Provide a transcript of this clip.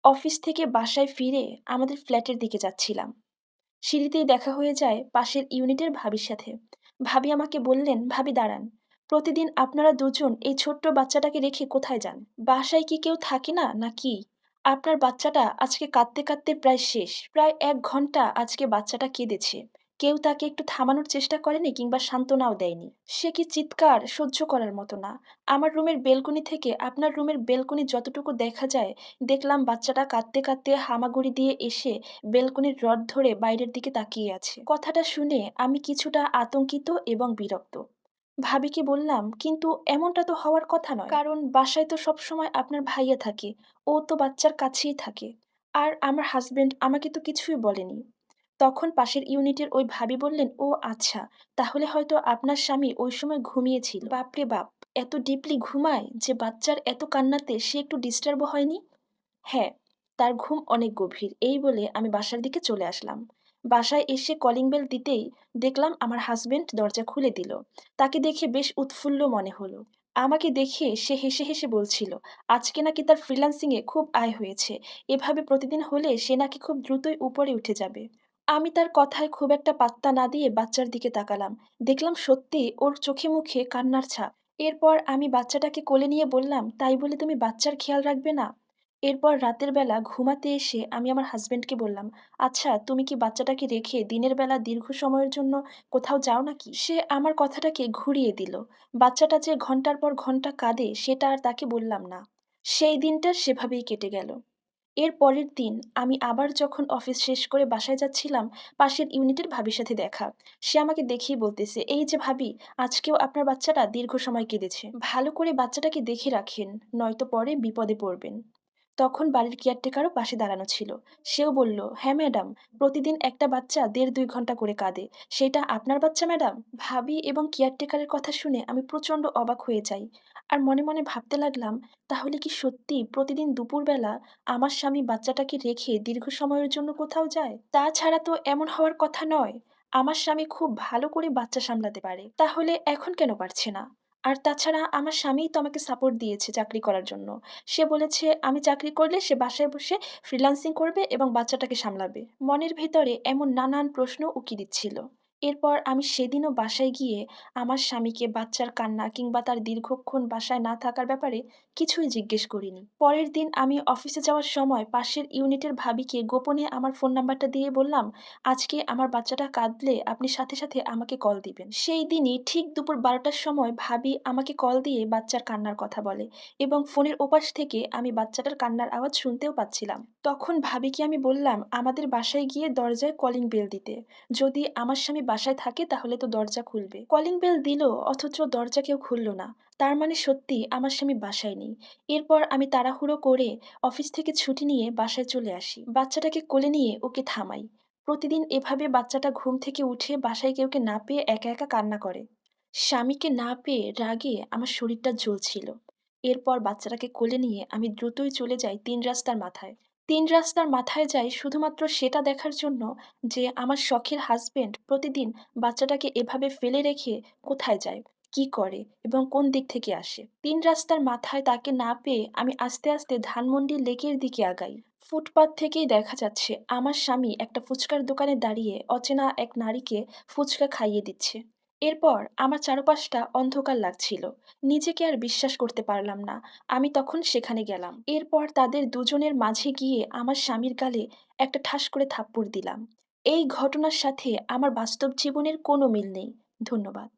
Office থেকে বাসায় ফিরে আমাদের ফ্ল্যাটের দিকে যাচ্ছিলাম। সিঁড়িতেই দেখা হয়ে যায় পাশের ইউনিটের ভাবির সাথে। ভাবি আমাকে বললেন, ভাবি দাঁড়ান, প্রতিদিন আপনারা দুজন এই ছোট্ট বাচ্চাটাকে রেখে কোথায় যান? বাসায় কি কেউ থাকে না নাকি? আপনার বাচ্চাটা আজকে কাঁদতে কাঁদতে প্রায় শেষ, প্রায় 1 ঘন্টা আজকে বাচ্চাটা কেঁদেছে। কেউ তাকে একটু থামানোর চেষ্টা করেনি কিংবা সান্ত্বনাও দেয়নি। সে কি চিৎকার সহ্য করার মতো না। আমার রুমের বেলকনি থেকে আপনার রুমের বেলকনি যতটুকু দেখা যায়, দেখলাম বাচ্চাটা কাঁদতে কাঁদতে হামাগুড়ি দিয়ে এসে বেলকনির রড ধরে বাইরের দিকে তাকিয়ে আছে। কথাটা শুনে আমি কিছুটা আতঙ্কিত এবং বিরক্ত। ভাবিকে বললাম, কিন্তু এমনটা তো হওয়ার কথা নয়, কারণ বাসায় তো সবসময় আপনার ভাইয়া থাকে, ও তো বাচ্চার কাছেই থাকে। আর আমার হাজবেন্ড আমাকে তো কিছুই বলেনি। তখন পাশের ইউনিটের ওই ভাবি বললেন, ও আচ্ছা, তাহলে হয়তো আপনার স্বামী ওই সময় ঘুমিয়েছিল। বাপরে বাপ, এত ডিপলি ঘুমায় যে বাচ্চার এত কান্নাতে সে একটু ডিস্টার্বও হয়নি? হ্যাঁ, তার ঘুম অনেক গভীর। এই বলে আমি বাসার দিকে চলে আসলাম। বাসায় এসে কলিং বেল দিতেই দেখলাম আমার হাসব্যান্ড দরজা খুলে দিল। তাকে দেখে বেশ উৎফুল্ল মনে হলো। আমাকে দেখে সে হেসে হেসে বলছিল, আজকে নাকি তার ফ্রিল্যান্সিং এ খুব আয় হয়েছে। এভাবে প্রতিদিন হলে সে নাকি খুব দ্রুতই উপরে উঠে যাবে। আমি তার কথায় খুব একটা পাত্তা না দিয়ে বাচ্চার দিকে তাকালাম। দেখলাম সত্যি ওর চোখে মুখে কান্নার ছাপ। এরপর আমি বাচ্চাটাকে কোলে নিয়ে বললাম, তাই বলে তুমি বাচ্চার খেয়াল রাখবে না? এরপর রাতের বেলা ঘুমাতে এসে আমি আমার হাসব্যান্ডকে বললাম, আচ্ছা তুমি কি বাচ্চাটাকে রেখে দিনের বেলা দীর্ঘ সময়ের জন্য কোথাও যাও নাকি? সে আমার কথাটাকে ঘুরিয়ে দিল। বাচ্চাটা যে ঘন্টার পর ঘন্টা কাঁদে সেটা আর তাকে বললাম না। সেই দিনটা সেভাবেই কেটে গেল। এর পরের দিন আমি আবার যখন অফিস শেষ করে বাসায় যাচ্ছিলাম, পাশের ইউনিটের ভাবির সাথে দেখা। সে আমাকে দেখেই বলতেছে, এই যে ভাবি, আজকেও আপনার বাচ্চাটা দীর্ঘ সময় কেঁদেছে। ভালো করে বাচ্চাটাকে দেখে রাখেন, নয়তো পরে বিপদে পড়বেন। তখন বাড়ির কেয়ারটেকারও পাশে দাঁড়ানো ছিল। সেও বলল, হ্যাঁ ম্যাডাম, প্রতিদিন একটা বাচ্চা ১.৫-২ ঘন্টা করে কাঁদে। সেটা আপনার বাচ্চা ম্যাডাম? ভাবি এবং কেয়ারটেকারের কথা শুনে আমি প্রচণ্ড অবাক হয়ে যাই। আর মনে মনে ভাবতে লাগলাম, তাহলে কি সত্যি প্রতিদিন দুপুরবেলা আমার স্বামী বাচ্চাটাকে রেখে দীর্ঘ সময়ের জন্য কোথাও যায়? তাছাড়া তো এমন হওয়ার কথা নয়। আমার স্বামী খুব ভালো করে বাচ্চা সামলাতে পারে। তাহলে এখন কেন পারছে না? আর তাছাড়া আমার স্বামীই তো আমাকে সাপোর্ট দিয়েছে চাকরি করার জন্য। সে বলেছে আমি চাকরি করলে সে বাসায় বসে ফ্রিল্যান্সিং করবে এবং বাচ্চাটাকে সামলাবে। মনের ভেতরে এমন নানান প্রশ্ন উকি দিচ্ছিল। এরপর আমি সেদিনও বাসায় গিয়ে আমার স্বামীকে বাচ্চার কান্না কিংবা তার দীর্ঘক্ষণ বাসায় না থাকার ব্যাপারে কিছুই জিজ্ঞেস করিনি। পরের দিন আমি অফিসে যাওয়ার সময় পাশের ইউনিটের ভাবিকে গোপনে আমার ফোন নাম্বারটা দিয়ে বললাম, আজকে আমার বাচ্চাটা কাঁদলে আপনি সাথে সাথে আমাকে কল দিবেন। সেই দিনই ঠিক দুপুর ১২টার সময় ভাবি আমাকে কল দিয়ে বাচ্চার কান্নার কথা বলে এবং ফোনের ওপাশ থেকে আমি বাচ্চাটার কান্নার আওয়াজ শুনতেও পাচ্ছিলাম। তখন ভাবিকে আমি বললাম আমাদের বাসায় গিয়ে দরজায় কলিং বেল দিতে। যদি আমার স্বামী বাসায় থাকে তাহলে তো দরজা খুলবে। কলিং বেল দিল, অথচ দরজা কেউ খুলল না। তার মানে সত্যি আমার স্বামী বাসায় নেই। এরপর আমি তাড়াহুড়ো করে অফিস থেকে ছুটি নিয়ে বাসায় চলে আসি। বাচ্চাটাকে কোলে নিয়ে ওকে থামাই। প্রতিদিন এভাবে বাচ্চাটা ঘুম থেকে উঠে বাসায় কেউকে না পেয়ে একা একা কান্না করে। স্বামীকে না পেয়ে রাগে আমার শরীরটা জ্বলছিল। এরপর বাচ্চাটাকে কোলে নিয়ে আমি দ্রুতই চলে যাই ৩ রাস্তার মাথায়। ৩ রাস্তার মাথায় যাই শুধুমাত্র সেটা দেখার জন্য যে আমার শখের হাসব্যান্ড প্রতিদিন বাচ্চাটাকে এভাবে ফেলে রেখে কোথায় যায়, কি করে এবং কোন দিক থেকে আসে। ৩ রাস্তার মাথায় তাকে না পেয়ে আমি আস্তে আস্তে ধানমন্ডি লেকের দিকে আগাই। ফুটপাত থেকেই দেখা যাচ্ছে আমার স্বামী একটা ফুচকার দোকানে দাঁড়িয়ে অচেনা এক নারীকে ফুচকা খাইয়ে দিচ্ছে। এরপর আমার চারপাশটা অন্ধকার লাগছিল। নিজেকে আর বিশ্বাস করতে পারলাম না। আমি তখন সেখানে গেলাম। এরপর তাদের দুজনের মাঝে গিয়ে আমার স্বামীর গালে একটা ঠাস করে থাপ্পড় দিলাম। এই ঘটনার সাথে আমার বাস্তব জীবনের কোনো মিল নেই। ধন্যবাদ।